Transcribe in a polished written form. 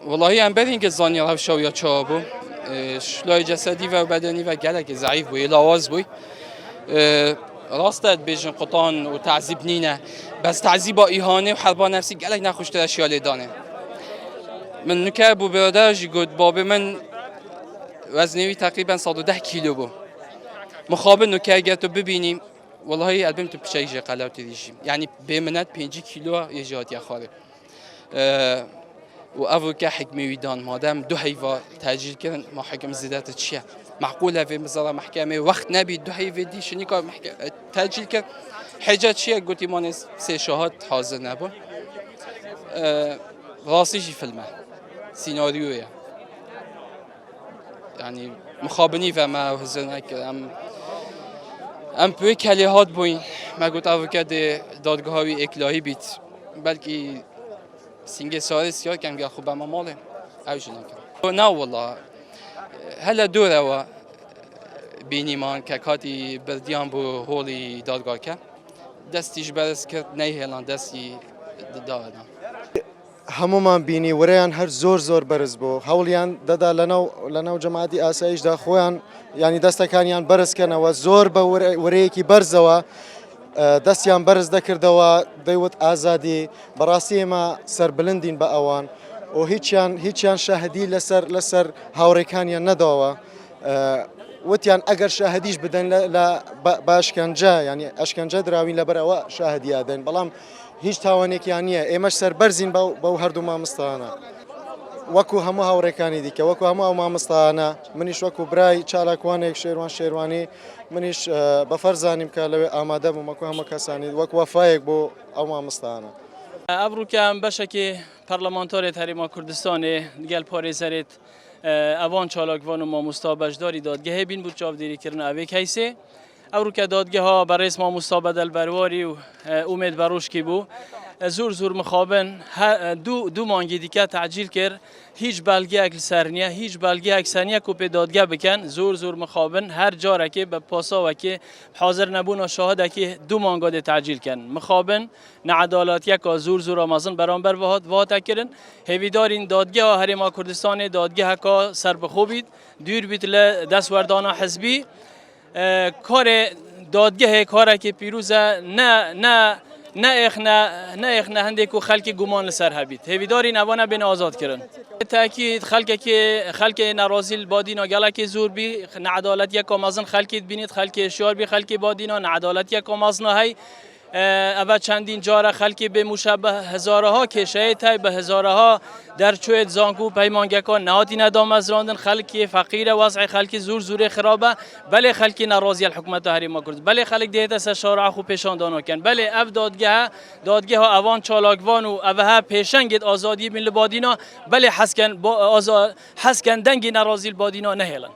والله ام بدین که زانی رفت شویا چابو شلای جسدی و بدنی و گلک ضعیف بوی لاواز بوی راستت بیشن قطان و تعذیب نینه بس تعذیب با ایهانه و حربا نفسی گلک نخوشتر اشیاء دانه من نکه بو برادرش گفت باب من وزنی تقریبا 110 کیلو بو مخابن نکه اگر تو ببینیم والله البته تو پیشش قلب تدیشیم یعنی به منت 5 کیلو یه جهات خاره و أفو كحكمي ويدان مادام دو هيفا تأجيل كان ما حكم زيادة تشيا معقولة في مزارع محكمة وقت نبي دو هيفا دي شنيكا تأجيل كان حاجة تشيا قلتي ما سه شهاد حاضر نبون راسي شي فيلمه سيناريو يعني مخابني فما وهزناك ام بوي كليهات بوين ما قلت أفو كده دادگاهی اکلاهی بیت بلکه سینگه سالی سیاه کم گه خوب اما ماله اوش نکرد نه والله هلا دوره و بینیمان که کاتی بردیان بو هولی دادگاه که دستیش برس کرد نه هلان دستی دادم هەمومان بینی وەرەیان هەر زۆر بەرز بوو هەوڵیان دەدا لەناو جەماعەتی ئاسایشدا خۆیان ینی دەستەکانیان بەرزکەنەوە زۆر بە وەرەیەکی بەرزەوە دەستیان بەرز دەکردەوە دەیوت ئازادی بەڕاستی ئێمە سەربلندین بە ئەوان و هیچیان شاهدی لەسەر هاوڕێکانیان نەداوە وتیان ئەگەر شاهدیش بدەن لە باشکەنجە ینی ئەشکەنجە دراوین لەبەرەوە شاهدیە دەین بەڵام هیچ تاوانێکیان نییە ئێمەش سەربەرزین بەو هەردوو مامۆستایانە وەکو هەموو هاوڕێکانی دیکە وەکو هەموو ئەو مامۆستایانە منیش وەکو برای چالاکوانێک شێروانی منیش بەفەرزانیم کە لەوێ ئامادە بووم وەکو هەموو کەسانی وەکو وەفایەک بۆ ئەو مامۆستایانە ئەبرووکەم بەشێکی پەرلەمانتۆرێت هەرێما کوردستانê گەل پارێزەرێت ئەوان چالاکوان و مامۆستا بەشداری دادگەهê بین بوو چاودێریکردن ئەوێ کەیسێ ئەوروکە دادگەها بەڕێز مامۆستا بەدەلبەرواری و ئومێد بەڕۆشکی بوو زۆر مخابن دوو مانگی دیکە تعجیل کرد هیچ بەلگەیەک لەسەر نییە هیچ بەلگەیەک سەنیە و پێ دادگە بکەن زۆر مخابن هەر جارێکێ بە پاساوەکێ حاضر نەبوون و شاهدێکی دوو مانگا دێ تعجیل کردن مخابن نەعەدالەتیەکە زۆر ئامازن بەرامبەر هاتەکردن هێویدارین دادگەها هەرێما کوردستانê دادگەهەکە سەربەخۆ بیت دوور بیت لە دەستوەردانە حزبی کار دادگه کارێکی پیرۆزە نه هەندێک و خەڵکی گومان لەسەر هەبیت هێویدارین ئەوانە بێنە ئازادکردن تاکید خەڵکی ناڕازی با دینا گەلێکی زۆر بی نەعەدالەتیەکە مەزن خەڵکیت بینیت خەڵکی شیار بی خەڵکی با دینا نەعەدالەتیەکە مەزنە هەی ئەوە چەندین جارە خەڵکی بێ موشە بە هزارەها کێشەیە تای بە هزارەها دەرچوێت زانکو و پەیمانگەکان نهاتینە دامەزراندن خەڵکی فەقیرە وەزعی خەڵکی زۆر خراپە بەلێ خەڵکی ناڕازیە حکوومەتە هەرێما کورد بەلێ خەڵک دێتە سەر شارع و پێشاندانەکەن بەلێ ئەف دادگەها ئەوان چالاکوان و ئەوەها پێشەنگێت ئازادی بین لە بادینا بەلێ حەسکەن دەنگی ناڕازی بادینا نەهێڵن